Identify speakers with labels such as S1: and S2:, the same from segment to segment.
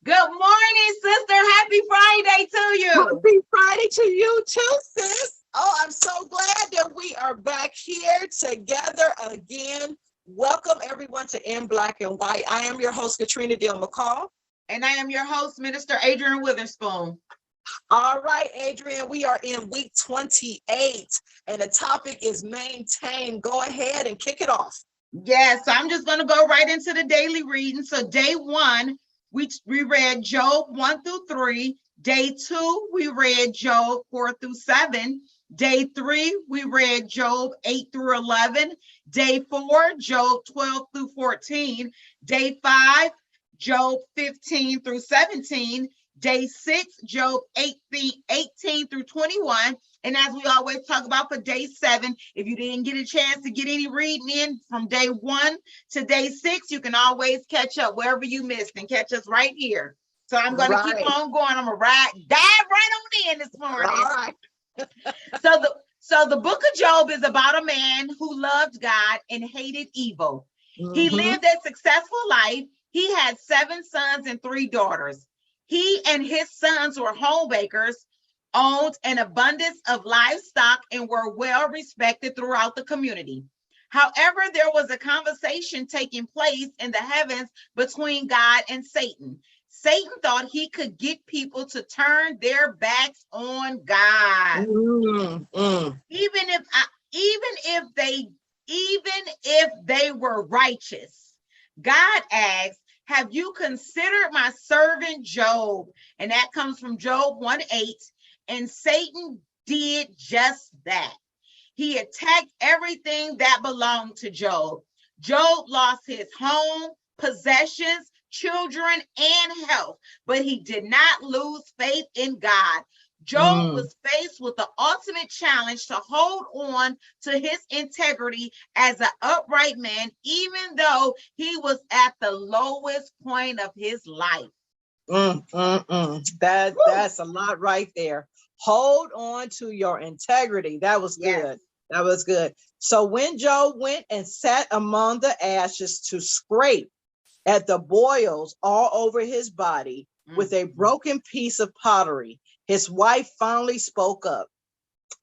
S1: Good morning, sister. Happy Friday to you.
S2: Happy Friday to you too, sis. Oh, I'm so glad that we are back here together again. Welcome everyone to In Black and White. I am your host, Katrina Deal-Mccall.
S1: And I am your host, Minister Adrienne Witherspoon.
S2: All right, Adrienne, we are in week 28 and the topic is maintain. Go ahead and kick it off.
S1: Yes, so I'm just going to go right into the daily reading. So day one, we read Job 1 through 3. Day 2, we read Job 4 through 7. Day 3, we read Job 8 through 11. Day 4, Job 12 through 14. Day 5, Job 15 through 17. Day 6, Job 18 through 21. And as we always talk about for day 7, if you didn't get a chance to get any reading in from day 1 to day 6, you can always catch up wherever you missed and catch us right here. So I'm going to keep on going. I'm going to dive right on in this morning.
S2: All right.
S1: So the book of Job is about a man who loved God and hated evil. He lived a successful life. He had 7 sons and 3 daughters. He and his sons were homebakers, owned an abundance of livestock, and were well respected throughout the community. However, there was a conversation taking place in the heavens between God and Satan. Satan thought he could get people to turn their backs on God. Even if they were righteous. God asked, have you considered my servant Job? And that comes from Job 1:8. And Satan did just that. He attacked everything that belonged to Job. Job lost his home, possessions, children, and health, but he did not lose faith in God. Job was faced with the ultimate challenge to hold on to his integrity as an upright man, even though he was at the lowest point of his life.
S2: That's a lot right there. Hold on to your integrity. That was good. Yes. That was good. So when Job went and sat among the ashes to scrape at the boils all over his body with a broken piece of pottery, his wife finally spoke up.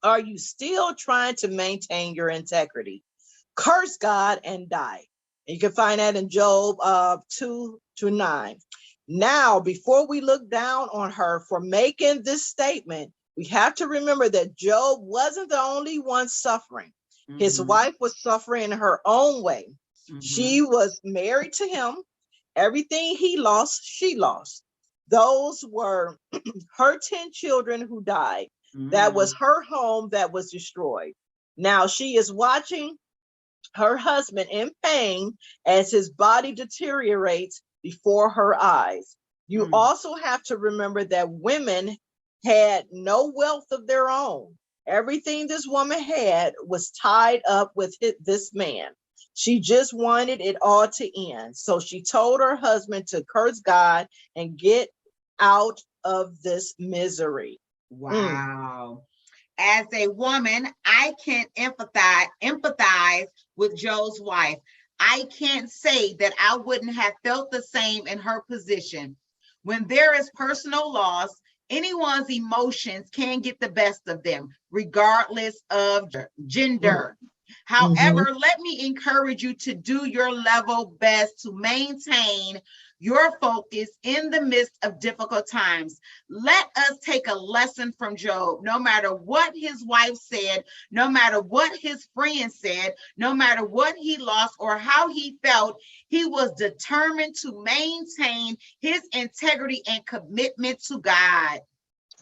S2: Are you still trying to maintain your integrity? Curse God and die. And you can find that in Job 2-9. Now, before we look down on her for making this statement, we have to remember that Job wasn't the only one suffering. His wife was suffering in her own way. She was married to him. Everything he lost, she lost. Those were her 10 children who died. That was her home that was destroyed. Now she is watching her husband in pain as his body deteriorates before her eyes. You also have to remember that women had no wealth of their own. Everything this woman had was tied up with this man. She just wanted it all to end. So she told her husband to curse God and get out of this misery.
S1: Wow. As a woman, I can empathize with Job's wife. I can't say that I wouldn't have felt the same in her position. When there is personal loss, anyone's emotions can get the best of them, regardless of gender. However, let me encourage you to do your level best to maintain your focus in the midst of difficult times. Let us take a lesson from Job. No matter what his wife said, no matter what his friends said, no matter what he lost or how he felt, he was determined to maintain his integrity and commitment to God.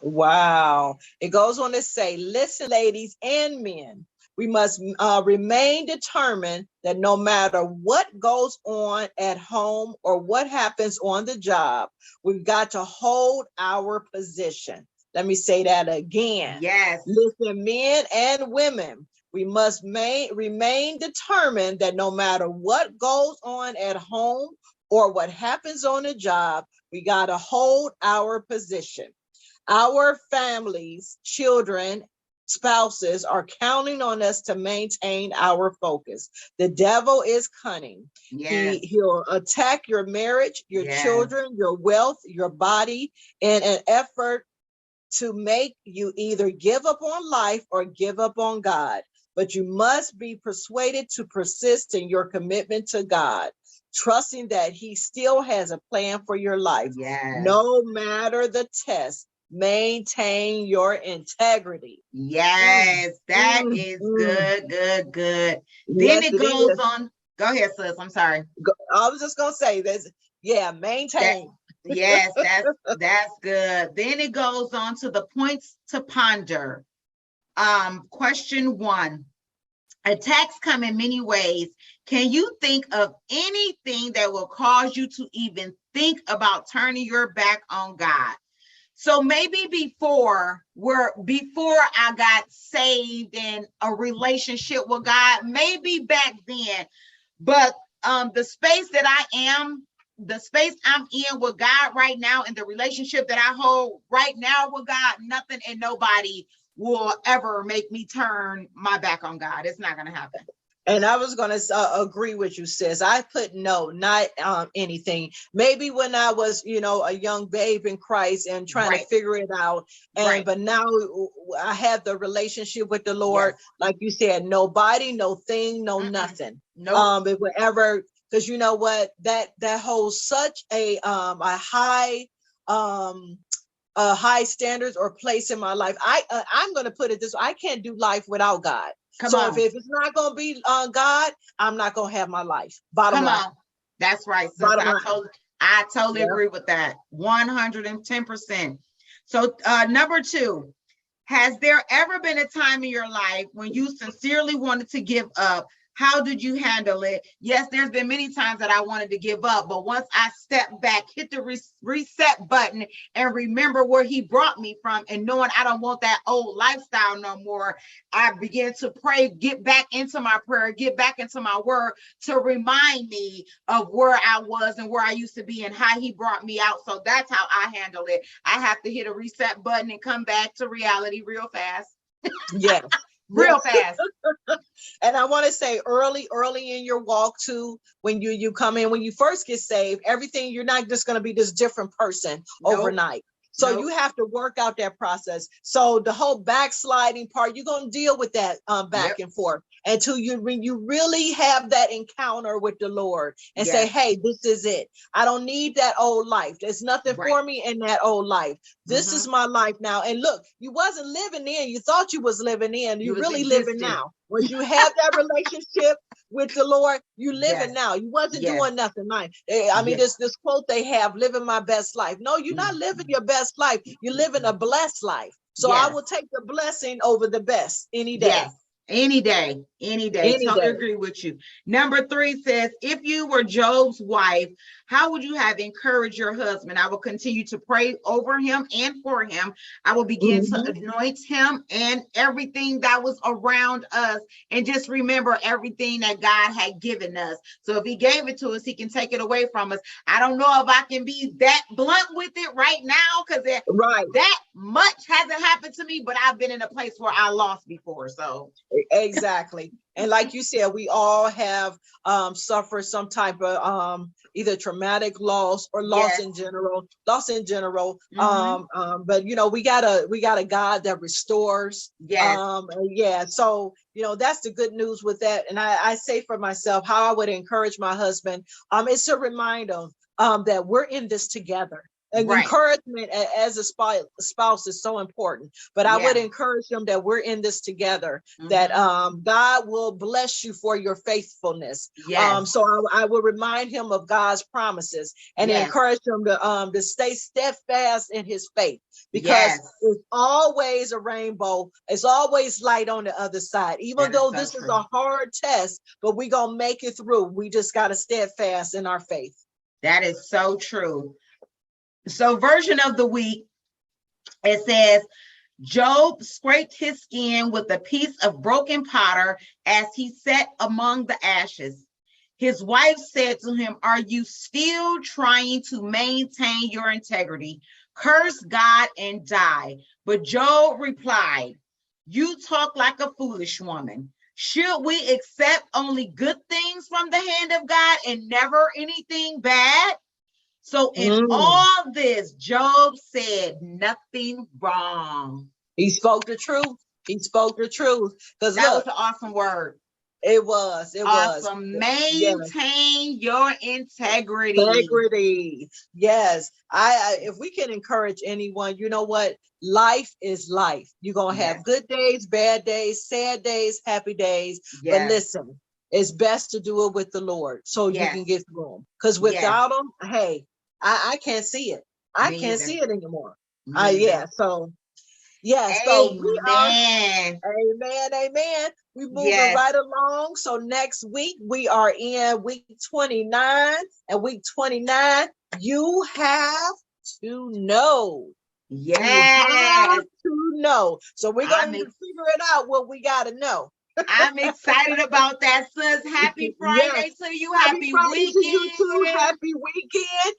S2: Wow. It goes on to say, listen, ladies and men, we must remain determined that no matter what goes on at home or what happens on the job, we've got to hold our position. Let me say that again.
S1: Yes.
S2: Listen, men and women, we must remain determined that no matter what goes on at home or what happens on the job, we got to hold our position. Our families, children, spouses are counting on us to maintain our focus. The devil is cunning.
S1: Yes.
S2: He'll attack your marriage, your
S1: Yes.
S2: children, your wealth, your body in an effort to make you either give up on life or give up on God. But you must be persuaded to persist in your commitment to God, trusting that he still has a plan for your life.
S1: Yes.
S2: No matter the test, maintain your integrity.
S1: Yes, that is good, good. Then
S2: Yes,
S1: it goes on. Go ahead, sis. I'm sorry.
S2: I was just gonna say this. Yeah, maintain.
S1: Yes, that's good. Then it goes on to the points to ponder. Question 1. Attacks come in many ways. Can you think of anything that will cause you to even think about turning your back on God? So maybe before I got saved in a relationship with God, maybe back then, but the space I'm in with God right now, in the relationship that I hold right now with God, nothing and nobody will ever make me turn my back on God. It's not going to happen.
S2: And I was going to agree with you, sis. I put no, not anything. Maybe when I was, a young babe in Christ and trying to figure it out. But now I have the relationship with the Lord. Yes. Like you said, nobody, no thing, no nothing.
S1: Nope.
S2: If whatever, because you know what, that holds such a high high standards or place in my life. I'm going to put it this way: I can't do life without God. If it's not going to be God, I'm not going to have my life. Bottom line.
S1: That's right. I totally agree with that. 110%. So number 2, has there ever been a time in your life when you sincerely wanted to give up? How did you handle it? Yes, there's been many times that I wanted to give up, but once I stepped back, hit the reset button and remember where he brought me from, and knowing I don't want that old lifestyle no more, I began to pray, get back into my prayer, get back into my word to remind me of where I was and where I used to be and how he brought me out. So that's how I handle it. I have to hit a reset button and come back to reality real fast.
S2: Yes.
S1: Real fast.
S2: And I want to say early in your walk too, when you come in, when you first get saved, everything, you're not just going to be this different person overnight. So you have to work out that process. So the whole backsliding part, you're going to deal with that back and forth until when you really have that encounter with the Lord and say, hey, this is it. I don't need that old life. There's nothing for me in that old life. This is my life now. And look, you wasn't living in, you thought you was living in, you're really living now. When you have that relationship with the Lord, you living now. You wasn't doing nothing. I mean, this quote they have, living my best life. No, you're not living your best life. You're living a blessed life. So I will take the blessing over the best any day.
S1: Yes. Any day. Totally agree with you. Number 3 says, if you were Job's wife, how would you have encouraged your husband? I will continue to pray over him and for him. I will begin to anoint him and everything that was around us. And just remember everything that God had given us. So if he gave it to us, he can take it away from us. I don't know if I can be that blunt with it right now, because that much hasn't happened to me, but I've been in a place where I lost before. So
S2: exactly. And like you said, we all have suffered some type of either traumatic loss or loss in general. But we got a God that restores. So that's the good news with that. And I say for myself, how I would encourage my husband is to remind him that we're in this together. And encouragement as a spouse is so important. But I would encourage them that we're in this together, that God will bless you for your faithfulness. So I will remind him of God's promises and encourage him to stay steadfast in his faith, because it's always a rainbow. It's always light on the other side. Even though this is a hard test, but we're going to make it through. We just got to steadfast in our faith.
S1: That is so true. So version of the week, it says, Job scraped his skin with a piece of broken powder as he sat among the ashes. His wife said to him, are you still trying to maintain your integrity? Curse God and die. But Job replied, You talk like a foolish woman. Should we accept only good things from the hand of God and never anything bad? So in
S2: Mm.
S1: all this, Job said nothing wrong.
S2: He spoke the truth. He spoke the truth. Because
S1: That was
S2: look,
S1: an awesome word.
S2: it was.
S1: Awesome.
S2: Yes.
S1: Maintain your integrity.
S2: Integrity. Yes. If we can encourage anyone, you know what? Life is life. You're gonna
S1: Yes.
S2: have good days, bad days, sad days, happy days. But
S1: Yes.
S2: listen, it's best to do it with the Lord so you
S1: Yes.
S2: can get through them. Because
S1: Yes.
S2: without them, hey, I can't see it. I
S1: Me
S2: can't
S1: either.
S2: see it anymore.
S1: Me either.
S2: Yeah. So we are.
S1: Amen.
S2: Amen, amen. We moving
S1: Yes.
S2: right along. So next week we are in week 29, and week 29, you have to know. You have
S1: Yes.
S2: to know. So we're
S1: I'm
S2: going to
S1: ex-
S2: figure it out what we got to know.
S1: I'm excited about that, sis. Happy
S2: Yes.
S1: Friday to you.
S2: Happy
S1: Happy
S2: Friday to you too.
S1: weekend.
S2: Happy weekend.